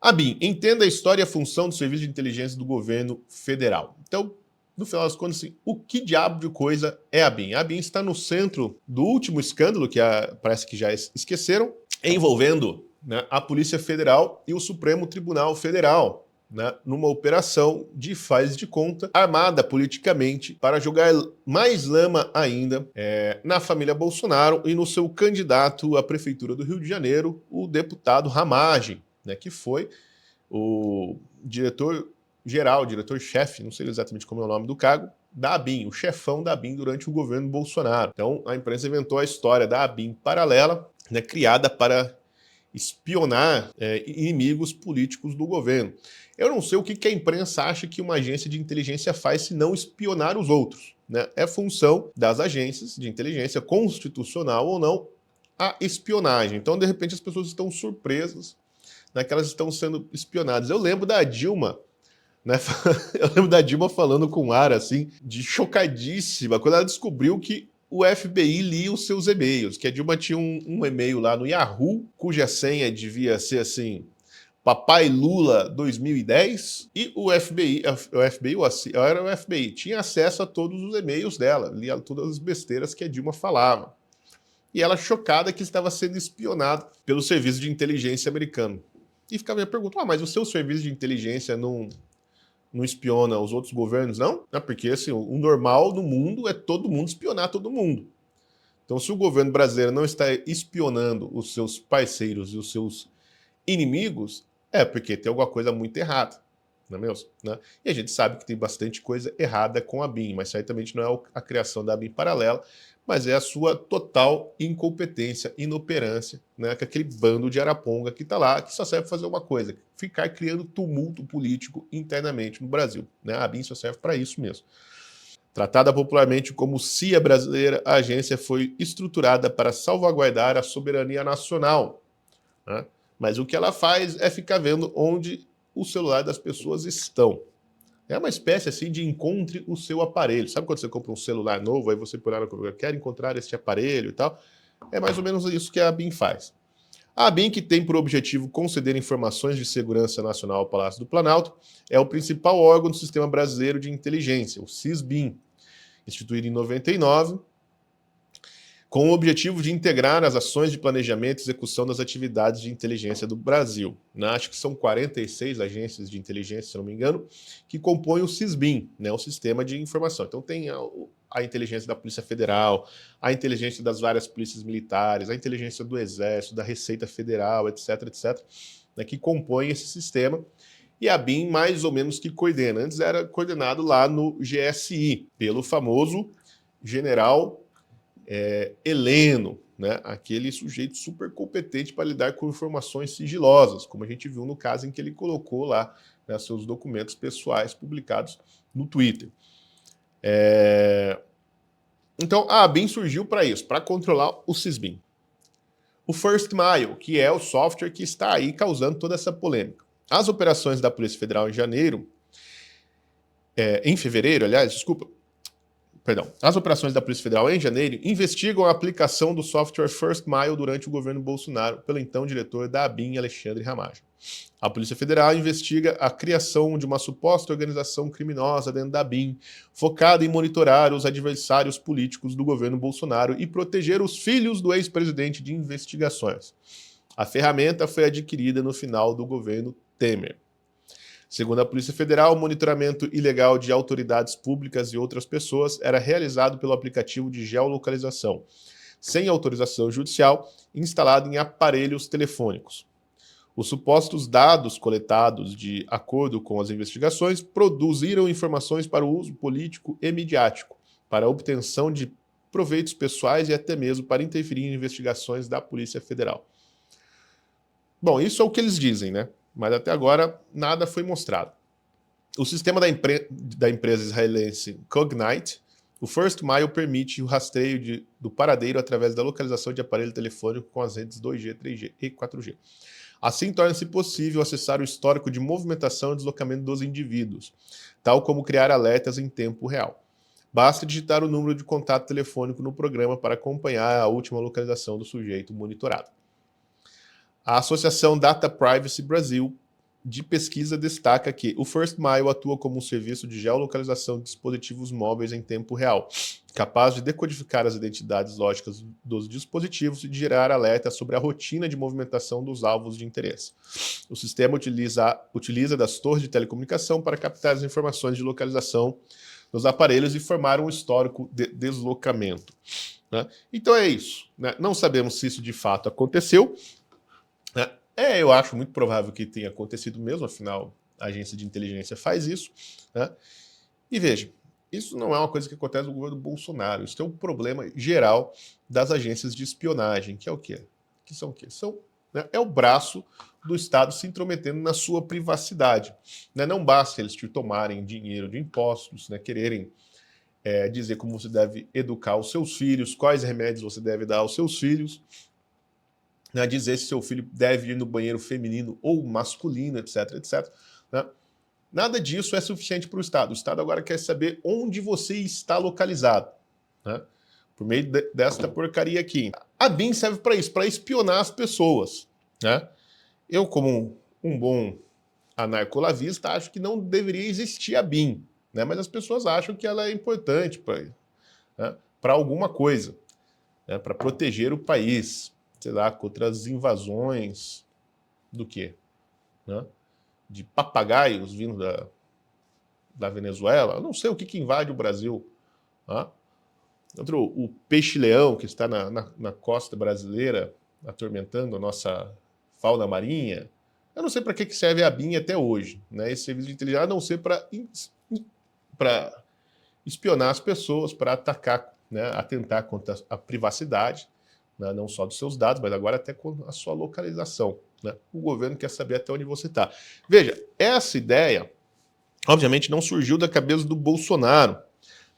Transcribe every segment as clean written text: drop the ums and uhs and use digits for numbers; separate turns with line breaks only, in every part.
ABIN, entenda a história e a função do Serviço de Inteligência do Governo Federal. Então, no final das contas, assim, o que diabo de coisa é a ABIN? A ABIN está no centro do último escândalo, que parece que já esqueceram, envolvendo, né, a Polícia Federal e o Supremo Tribunal Federal, né, numa operação de faz de conta, armada politicamente, para jogar mais lama ainda na família Bolsonaro e no seu candidato à Prefeitura do Rio de Janeiro, o deputado Ramagem, né, que foi o diretor-geral, diretor-chefe, não sei exatamente como é o nome do cargo, da ABIN, o chefão da ABIN durante o governo Bolsonaro. Então, a imprensa inventou a história da ABIN paralela, né, criada para espionar inimigos políticos do governo. Eu não sei o que a imprensa acha que uma agência de inteligência faz se não espionar os outros, né? É função das agências de inteligência, constitucional ou não, a espionagem. Então, de repente, as pessoas estão surpresas, né, que elas estão sendo espionadas. Eu lembro da Dilma, né? Eu lembro da Dilma falando com ar, assim, de chocadíssima, quando ela descobriu que o FBI lia os seus e-mails, que a Dilma tinha um e-mail lá no Yahoo, cuja senha devia ser assim, Papai Lula 2010, e o FBI era o FBI, tinha acesso a todos os e-mails dela, lia todas as besteiras que a Dilma falava. E ela chocada que estava sendo espionado pelo serviço de inteligência americano. E ficava me perguntando, mas o seu serviço de inteligência não espiona os outros governos, não? Porque assim, o normal no mundo é todo mundo espionar todo mundo. Então, se o governo brasileiro não está espionando os seus parceiros e os seus inimigos, é porque tem alguma coisa muito errada, não é mesmo? Né? E a gente sabe que tem bastante coisa errada com a BIM, mas certamente não é a criação da BIM paralela, mas é a sua total incompetência, inoperância, né, com aquele bando de araponga que está lá, que só serve para fazer uma coisa, ficar criando tumulto político internamente no Brasil. Né? A BIM só serve para isso mesmo. Tratada popularmente como CIA brasileira, a agência foi estruturada para salvaguardar a soberania nacional. Né? Mas o que ela faz é ficar vendo onde o celular das pessoas estão. É uma espécie assim de encontre o seu aparelho. Sabe quando você compra um celular novo, aí você põe lá no computador, quer encontrar este aparelho e tal? É mais ou menos isso que a ABIN faz. A ABIN, que tem por objetivo conceder informações de segurança nacional ao Palácio do Planalto, é o principal órgão do Sistema Brasileiro de Inteligência, o SISBIN, instituído em 99, com o objetivo de integrar as ações de planejamento e execução das atividades de inteligência do Brasil. Acho que são 46 agências de inteligência, se não me engano, que compõem o SISBIN, né, o Sistema de Informação. Então tem a inteligência da Polícia Federal, a inteligência das várias polícias militares, a inteligência do Exército, da Receita Federal, etc., né, que compõem esse sistema. E a BIM mais ou menos que coordena. Antes era coordenado lá no GSI, pelo famoso general Heleno, né? Aquele sujeito super competente para lidar com informações sigilosas, como a gente viu no caso em que ele colocou lá, né, seus documentos pessoais publicados no Twitter. Então a ABIN surgiu para isso, para controlar o SISBIN. O First Mile, que é o software que está aí causando toda essa polêmica. As operações da Polícia Federal em fevereiro, as operações da Polícia Federal em janeiro investigam a aplicação do software First Mile durante o governo Bolsonaro pelo então diretor da ABIN, Alexandre Ramagem. A Polícia Federal investiga a criação de uma suposta organização criminosa dentro da ABIN, focada em monitorar os adversários políticos do governo Bolsonaro e proteger os filhos do ex-presidente de investigações. A ferramenta foi adquirida no final do governo Temer. Segundo a Polícia Federal, o monitoramento ilegal de autoridades públicas e outras pessoas era realizado pelo aplicativo de geolocalização, sem autorização judicial, instalado em aparelhos telefônicos. Os supostos dados coletados de acordo com as investigações produziram informações para o uso político e midiático, para a obtenção de proveitos pessoais e até mesmo para interferir em investigações da Polícia Federal. Bom, isso é o que eles dizem, né? Mas até agora nada foi mostrado. O sistema da empresa israelense Cognite, o First Mile permite o rastreio do paradeiro através da localização de aparelho telefônico com as redes 2G, 3G e 4G. Assim, torna-se possível acessar o histórico de movimentação e deslocamento dos indivíduos, tal como criar alertas em tempo real. Basta digitar o número de contato telefônico no programa para acompanhar a última localização do sujeito monitorado. A Associação Data Privacy Brasil de pesquisa destaca que o First Mile atua como um serviço de geolocalização de dispositivos móveis em tempo real, capaz de decodificar as identidades lógicas dos dispositivos e de gerar alertas sobre a rotina de movimentação dos alvos de interesse. O sistema utiliza das torres de telecomunicação para captar as informações de localização dos aparelhos e formar um histórico de deslocamento. Né? Então é isso. Né? Não sabemos se isso de fato aconteceu. Né? Eu acho muito provável que tenha acontecido mesmo, afinal, a agência de inteligência faz isso. Né? E veja, isso não é uma coisa que acontece no governo Bolsonaro. Isso é um problema geral das agências de espionagem, que é o quê? Que são o quê? Né? É o braço do Estado se intrometendo na sua privacidade. Né? Não basta eles te tomarem dinheiro de impostos, né? Quererem dizer como você deve educar os seus filhos, quais remédios você deve dar aos seus filhos, né? Dizer se seu filho deve ir no banheiro feminino ou masculino, etc, etc. Né? Nada disso é suficiente para o Estado. O Estado agora quer saber onde você está localizado, né? Por meio desta porcaria aqui. A BIM serve para isso, para espionar as pessoas. Né? Eu, como um bom anarcolavista, acho que não deveria existir a BIM, né? Mas as pessoas acham que ela é importante para alguma coisa, né? Para proteger o país, sei lá, contra as invasões do quê? Né? De papagaios vindo da Venezuela. Eu não sei o que invade o Brasil. Né? O peixe-leão que está na costa brasileira, atormentando a nossa fauna marinha. Eu não sei para que serve a BIM até hoje, né? Esse serviço de inteligência, a não ser para espionar as pessoas, para atacar, né? Atentar contra a privacidade, né? Não só dos seus dados, mas agora até com a sua localização. Né? O governo quer saber até onde você está. Veja, essa ideia, obviamente, não surgiu da cabeça do Bolsonaro.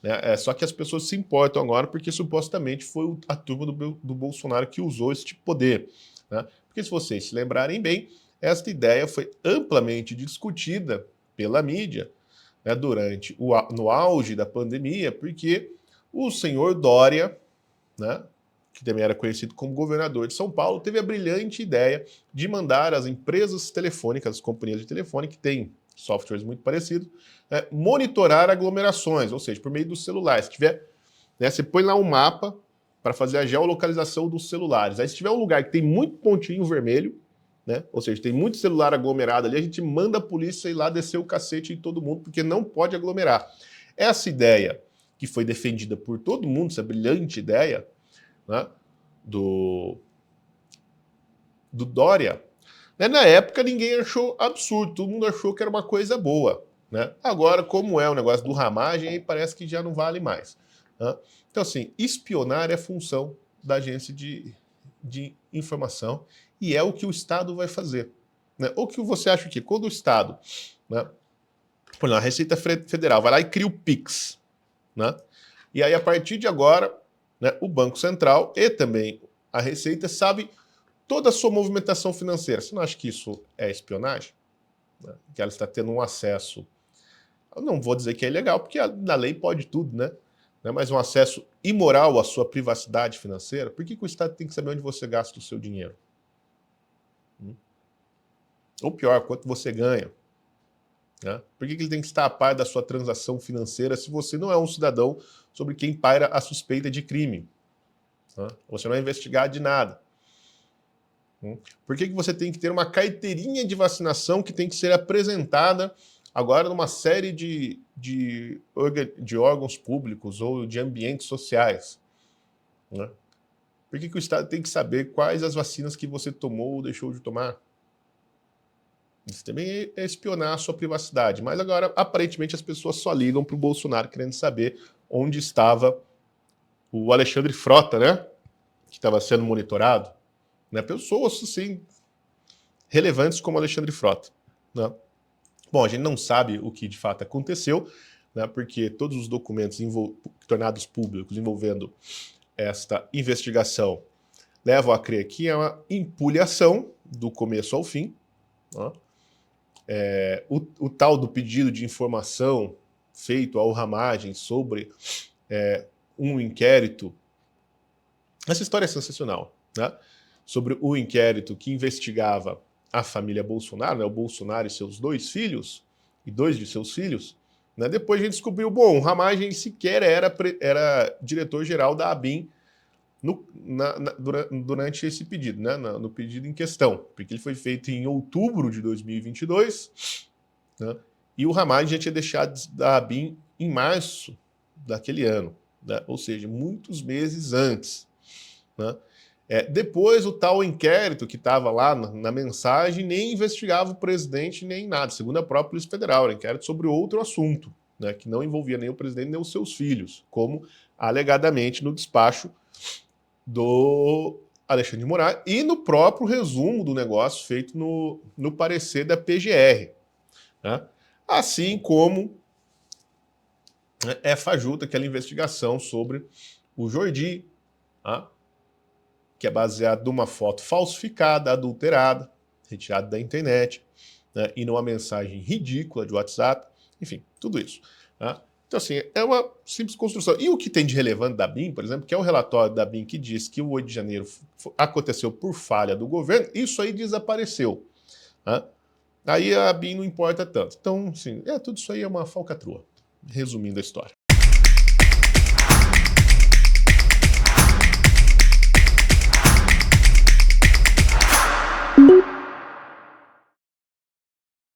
Né? Só que as pessoas se importam agora porque supostamente foi a turma do Bolsonaro que usou esse poder. Né? Porque se vocês se lembrarem bem, esta ideia foi amplamente discutida pela mídia, né, no auge da pandemia, porque o senhor Dória, né, que também era conhecido como governador de São Paulo, teve a brilhante ideia de mandar as empresas telefônicas, as companhias de telefone, que têm softwares muito parecidos, monitorar aglomerações, ou seja, por meio dos celulares. Se tiver, né, você põe lá um mapa para fazer a geolocalização dos celulares. Aí se tiver um lugar que tem muito pontinho vermelho, né, ou seja, tem muito celular aglomerado ali, a gente manda a polícia ir lá descer o cacete em todo mundo, porque não pode aglomerar. Essa ideia que foi defendida por todo mundo, essa brilhante ideia, né, do Dória, né, na época ninguém achou absurdo, todo mundo achou que era uma coisa boa. Né? Agora, como é o negócio do ramagem, aí parece que já não vale mais. Né? Então, assim, espionar é função da agência de informação e é o que o Estado vai fazer. Né? Ou que você acha que quando o Estado, né, por exemplo, a Receita Federal vai lá e cria o PIX, né? E aí, a partir de agora, né, o Banco Central e também a Receita sabe toda a sua movimentação financeira. Você não acha que isso é espionagem? Né? Que ela está tendo um acesso, eu não vou dizer que é ilegal, porque na lei pode tudo, né? Mas um acesso imoral à sua privacidade financeira. Por que o Estado tem que saber onde você gasta o seu dinheiro? Ou pior, quanto você ganha? Né? Por que ele tem que estar a par da sua transação financeira se você não é um cidadão sobre quem paira a suspeita de crime? Né? Você não é investigado de nada. Por que você tem que ter uma carteirinha de vacinação que tem que ser apresentada agora numa série de órgãos públicos ou de ambientes sociais? Né? Por que o Estado tem que saber quais as vacinas que você tomou ou deixou de tomar? Isso também é espionar a sua privacidade. Mas agora, aparentemente, as pessoas só ligam para o Bolsonaro querendo saber onde estava o Alexandre Frota, né? Que estava sendo monitorado. Né? Pessoas, assim, relevantes como Alexandre Frota. Né? Bom, a gente não sabe o que de fato aconteceu, né? Porque todos os documentos tornados públicos envolvendo esta investigação levam a crer que é uma empulhação do começo ao fim. Né? O tal do pedido de informação feito ao Ramagem sobre um inquérito. Essa história é sensacional, né? Sobre o inquérito que investigava a família Bolsonaro, né, o Bolsonaro e seus 2 filhos, e 2 de seus filhos, né, depois a gente descobriu, bom, o Ramagem sequer era diretor-geral da ABIN durante esse pedido, né, no pedido em questão, porque ele foi feito em outubro de 2022, né, e o Ramagem já tinha deixado da ABIN em março daquele ano, né, ou seja, muitos meses antes, né. Depois, o tal inquérito que estava lá na mensagem nem investigava o presidente nem nada, segundo a própria Polícia Federal, era inquérito sobre outro assunto, né, que não envolvia nem o presidente nem os seus filhos, como alegadamente no despacho do Alexandre de Moraes e no próprio resumo do negócio feito no parecer da PGR. Né? Assim como é fajuta aquela investigação sobre o Jordi, tá? Que é baseado numa foto falsificada, adulterada, retirada da internet, né, e numa mensagem ridícula de WhatsApp, enfim, tudo isso. Tá? Então, assim, é uma simples construção. E o que tem de relevante da BIM, por exemplo, que é o relatório da BIM que diz que o 8 de janeiro aconteceu por falha do governo, isso aí desapareceu. Tá? Aí a BIM não importa tanto. Então, assim, tudo isso aí é uma falcatrua, resumindo a história.